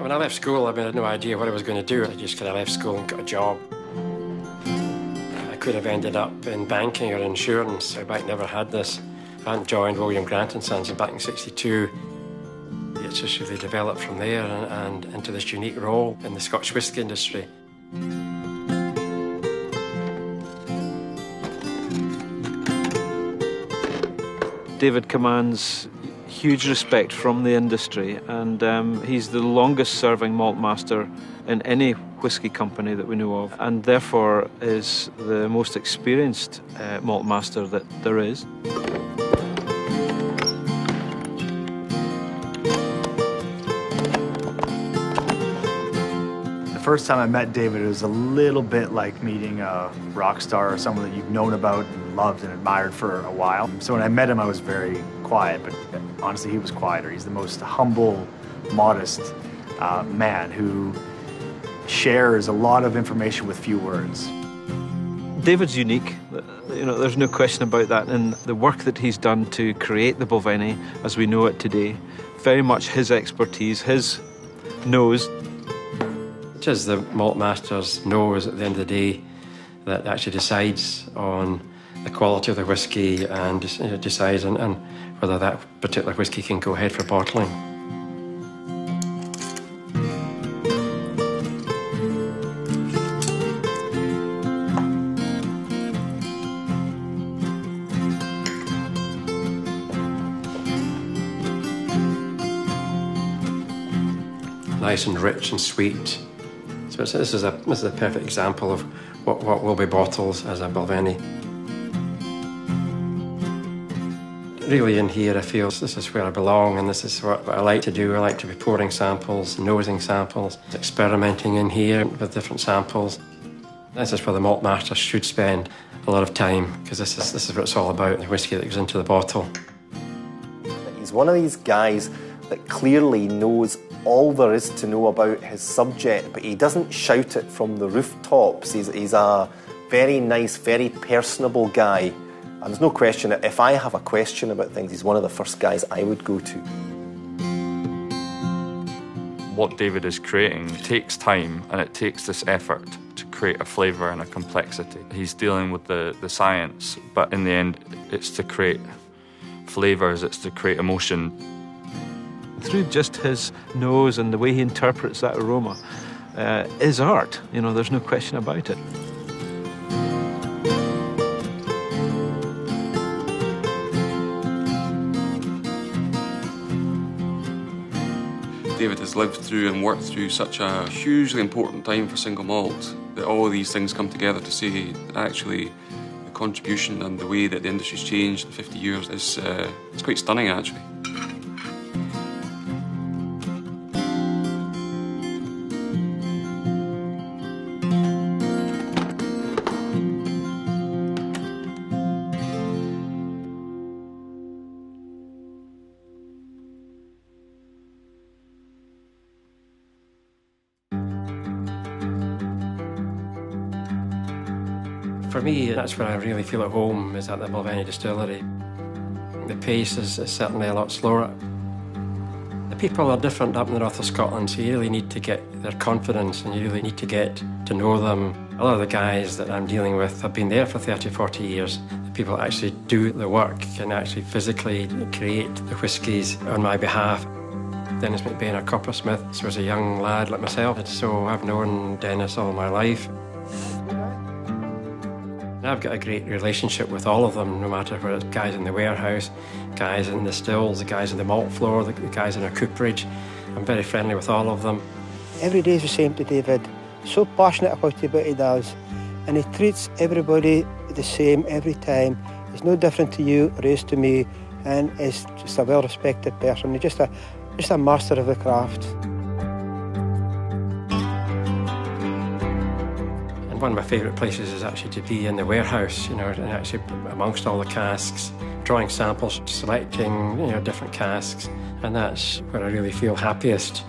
When I left school, I had no idea what I was going to do. I just kind of left school and got a job. I could have ended up in banking or insurance. I might never had this. I hadn't joined William Grant & Sons back in '62. It's just really developed from there and into this unique role in the Scotch whisky industry. David commands huge respect from the industry, and he's the longest serving malt master in any whisky company that we know of, and therefore is the most experienced malt master that there is. The first time I met David, it was a little bit like meeting a rock star or someone that you've known about and loved and admired for a while. So when I met him, I was very quiet, but honestly, he was quieter. He's the most humble, modest man who shares a lot of information with few words. David's unique, there's no question about that, and the work that he's done to create the Balvenie as we know it today, very much his expertise, his nose. It is the malt master's nose at the end of the day that actually decides on the quality of the whisky and decides on whether that particular whisky can go ahead for bottling. Nice and rich and sweet. So this is a perfect example of what will be bottled as a Balvenie. Really in here I feel this is where I belong, and this is what I like to do. I like to be pouring samples, nosing samples, experimenting in here with different samples. This is where the malt master should spend a lot of time, because this is what it's all about, the whisky that goes into the bottle. He's one of these guys that clearly knows all there is to know about his subject, but he doesn't shout it from the rooftops. He's a very nice, very personable guy. And there's no question that if I have a question about things, he's one of the first guys I would go to. What David is creating takes time, and it takes this effort to create a flavour and a complexity. He's dealing with the science, but in the end, it's to create flavours, it's to create emotion. Through just his nose and the way he interprets that aroma is art. There's no question about it. David has lived through and worked through such a hugely important time for single malt that all of these things come together to say that actually the contribution and the way that the industry's changed in 50 years is it's quite stunning, actually. For me, that's where I really feel at home, is at the Balvenie distillery. The pace is certainly a lot slower. The people are different up in the north of Scotland, so you really need to get their confidence and you really need to get to know them. A lot of the guys that I'm dealing with have been there for 30, 40 years. The people that actually do the work can actually physically create the whiskies on my behalf. Dennis McBain, our coppersmith, was a young lad like myself, so I've known Dennis all my life. I've got a great relationship with all of them, no matter whether it's guys in the warehouse, guys in the stills, the guys on the malt floor, the guys in our cooperage. I'm very friendly with all of them. Every day is the same to David. So passionate about what he does, and he treats everybody the same every time. He's no different to you or is to me, and is just a well-respected person. He's just a master of the craft. One of my favourite places is actually to be in the warehouse, and actually amongst all the casks, drawing samples, selecting, different casks, and that's where I really feel happiest.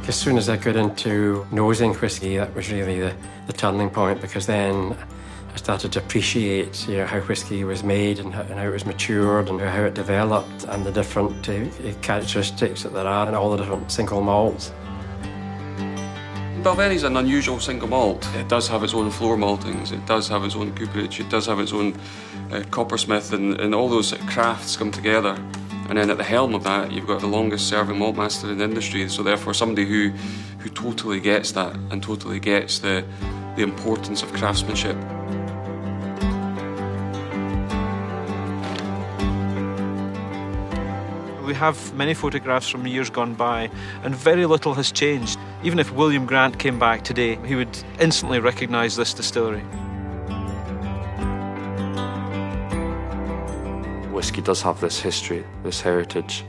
As soon as I got into nosing whisky, that was really the turning point, because then started to appreciate how whisky was made and how it was matured and how it developed and the different characteristics that there are in all the different single malts. Balvenie's an unusual single malt. It does have its own floor maltings, it does have its own cooperage, it does have its own coppersmith, and all those crafts come together. And then at the helm of that, you've got the longest serving maltmaster in the industry, so therefore somebody who totally gets that and totally gets the importance of craftsmanship. We have many photographs from years gone by, and very little has changed. Even if William Grant came back today, he would instantly recognise this distillery. Whisky does have this history, this heritage,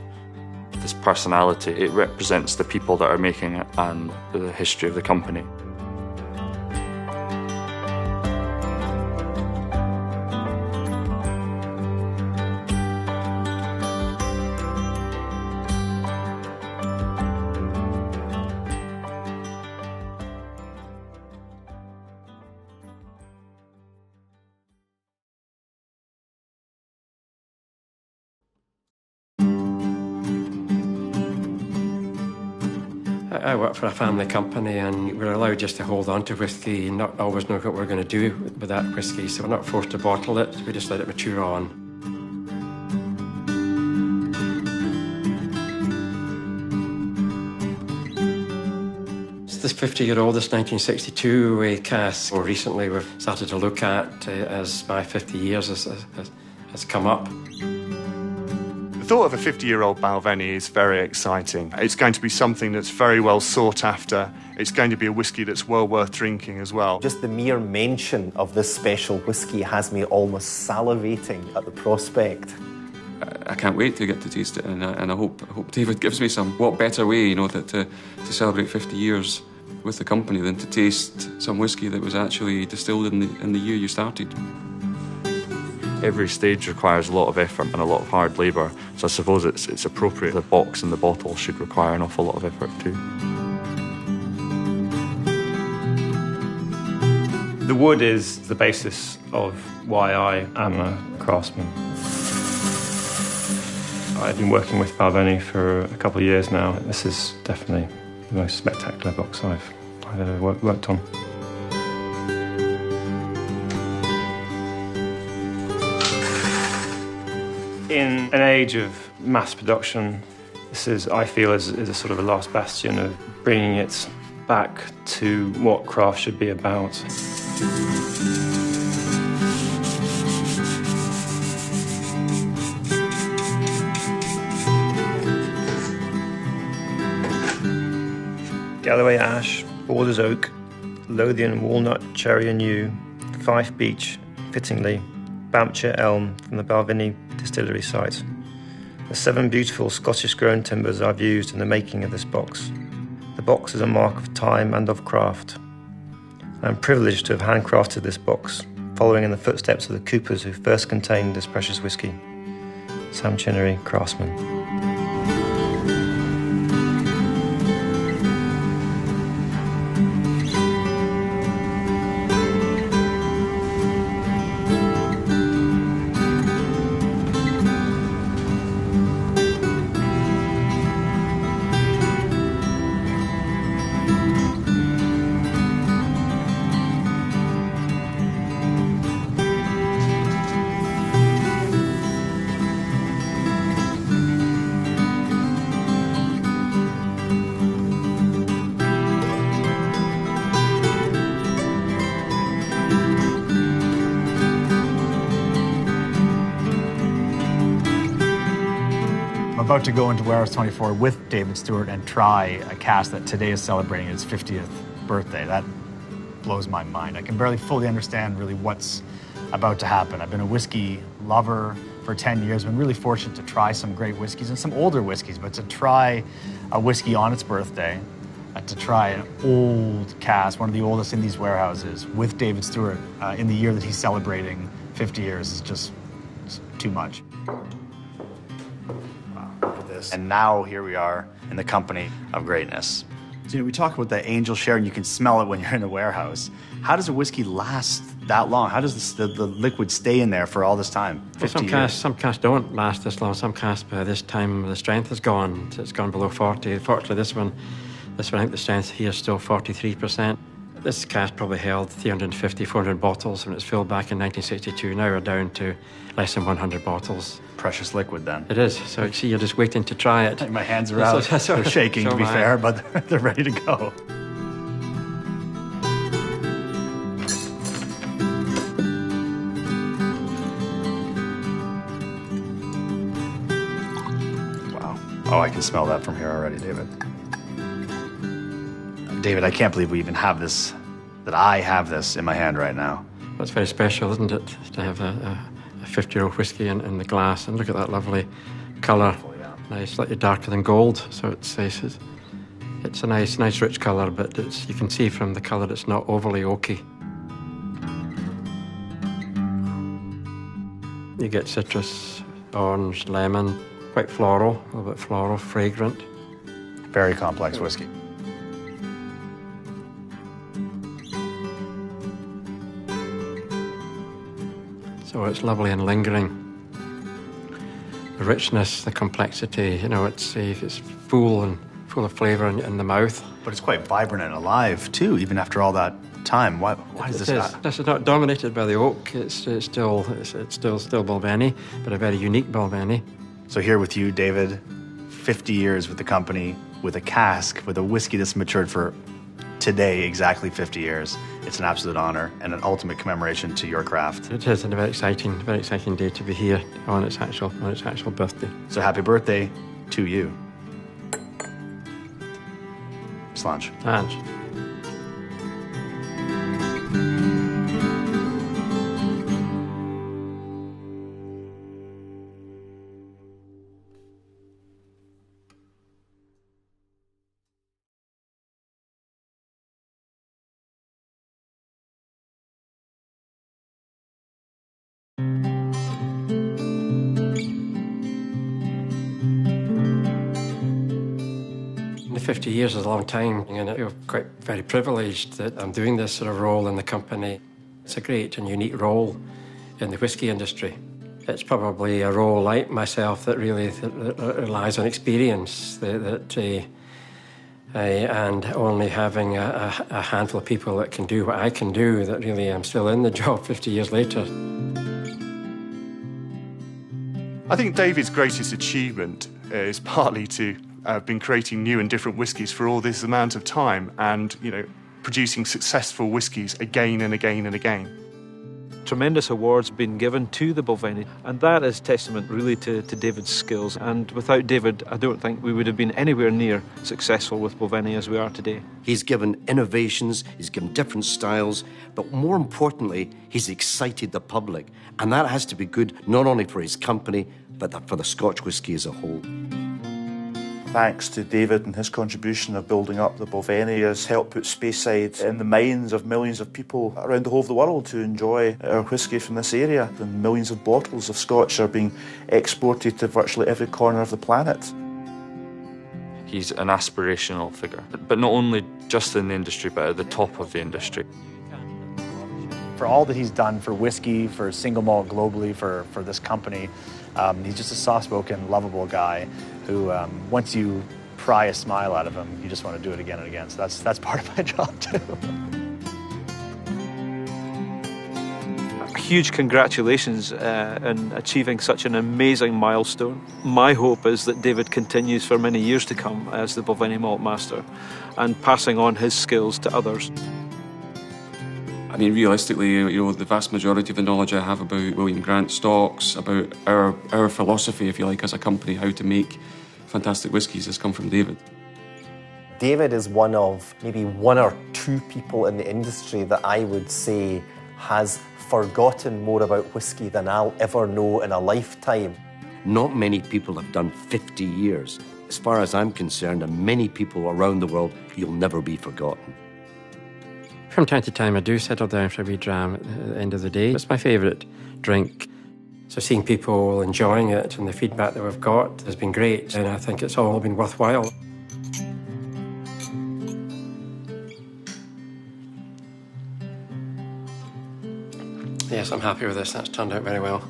this personality. It represents the people that are making it and the history of the company. I work for a family company and we're allowed just to hold on to whisky and not always know what we're going to do with that whisky, so we're not forced to bottle it, we just let it mature on. It's this 50-year-old, this 1962 cask. More recently we've started to look at as my 50 years has come up. The thought of a 50-year-old Balvenie is very exciting. It's going to be something that's very well sought after. It's going to be a whisky that's well worth drinking as well. Just the mere mention of this special whisky has me almost salivating at the prospect. I can't wait to get to taste it, and I hope David gives me some. What better way, to celebrate 50 years with the company than to taste some whisky that was actually distilled in the year you started. Every stage requires a lot of effort and a lot of hard labour, so I suppose it's appropriate. The box and the bottle should require an awful lot of effort too. The wood is the basis of why I am a craftsman. I've been working with Balvenie for a couple of years now. This is definitely the most spectacular box I've ever worked on. In an age of mass production, this is, I feel, is a sort of a last bastion of bringing it back to what craft should be about. Galloway ash, Borders oak, Lothian walnut, cherry and yew, Fife beech, fittingly, Bampshire elm from the Balvenie distillery site. The 7 beautiful Scottish-grown timbers I've used in the making of this box. The box is a mark of time and of craft. I'm privileged to have handcrafted this box, following in the footsteps of the coopers who first contained this precious whisky. Sam Chinnery, craftsman. About to go into Warehouse 24 with David Stewart and try a cask that today is celebrating its 50th birthday. That blows my mind. I can barely fully understand really what's about to happen. I've been a whiskey lover for 10 years. I've been really fortunate to try some great whiskeys and some older whiskeys, but to try a whiskey on its birthday, to try an old cask, one of the oldest in these warehouses, with David Stewart in the year that he's celebrating 50 years is just too much. And now here we are in the company of greatness. So, we talk about the angel share, and you can smell it when you're in the warehouse. How does a whiskey last that long? How does the liquid stay in there for all this time? Well, some casks don't last this long. Some casks, by this time, the strength is gone. It's gone below 40. Fortunately, this one, I think the strength here is still 43%. This cask probably held 350, 400 bottles when it was filled back in 1962. Now we're down to less than 100 bottles. Precious liquid, then. It is. So you see, you're just waiting to try it. My hands are out. They're shaking, to be fair, but they're ready to go. Wow. Oh, I can smell that from here already, David. David, I can't believe we even have this, that I have this in my hand right now. That's very special, isn't it, to have a 50-year-old whiskey in the glass, and look at that lovely colour. Nice, slightly darker than gold, so it's a nice rich colour, but you can see from the colour it's not overly oaky. You get citrus, orange, lemon, quite floral, a little bit floral, fragrant. Very complex whiskey. So it's lovely and lingering. The richness, the complexity, it's full of flavour in the mouth. But it's quite vibrant and alive too, even after all that time. Why is this? This is not dominated by the oak. It's still Balvenie, but a very unique Balvenie. So here with you, David, 50 years with the company, with a cask, with a whiskey that's matured for today exactly 50 years. It's an absolute honor and an ultimate commemoration to your craft. It is, and a very exciting day to be here on its actual birthday. So happy birthday to you. Slange. Slange. The 50 years is a long time, and I feel quite very privileged that I'm doing this sort of role in the company. It's a great and unique role in the whisky industry. It's probably a role like myself that really relies on experience, and only having a handful of people that can do what I can do, that really I'm still in the job 50 years later. I think David's greatest achievement is partly to have been creating new and different whiskies for all this amount of time and, producing successful whiskies again and again and again. Tremendous awards been given to the Balvenie, and that is testament really to David's skills. And without David, I don't think we would have been anywhere near successful with Balvenie as we are today. He's given innovations, he's given different styles, but more importantly, he's excited the public. And that has to be good, not only for his company, but for the Scotch whisky as a whole. Thanks to David and his contribution of building up the Balvenie has helped put Speyside in the minds of millions of people around the whole of the world to enjoy our whisky from this area. And millions of bottles of Scotch are being exported to virtually every corner of the planet. He's an aspirational figure, but not only just in the industry, but at the top of the industry. For all that he's done for whiskey, for single malt globally, for this company, he's just a soft-spoken, lovable guy who, once you pry a smile out of him, you just want to do it again and again. So that's part of my job too. A huge congratulations in achieving such an amazing milestone. My hope is that David continues for many years to come as the Balvenie Malt Master and passing on his skills to others. I mean, realistically, the vast majority of the knowledge I have about William Grant stocks, about our philosophy, if you like, as a company, how to make fantastic whiskies, has come from David. David is one of maybe one or two people in the industry that I would say has forgotten more about whiskey than I'll ever know in a lifetime. Not many people have done 50 years. As far as I'm concerned, and many people around the world, you'll never be forgotten. From time to time, I do settle down for a wee dram at the end of the day. It's my favourite drink. So seeing people enjoying it and the feedback that we've got has been great, and I think it's all been worthwhile. Yes, I'm happy with this. That's turned out very well.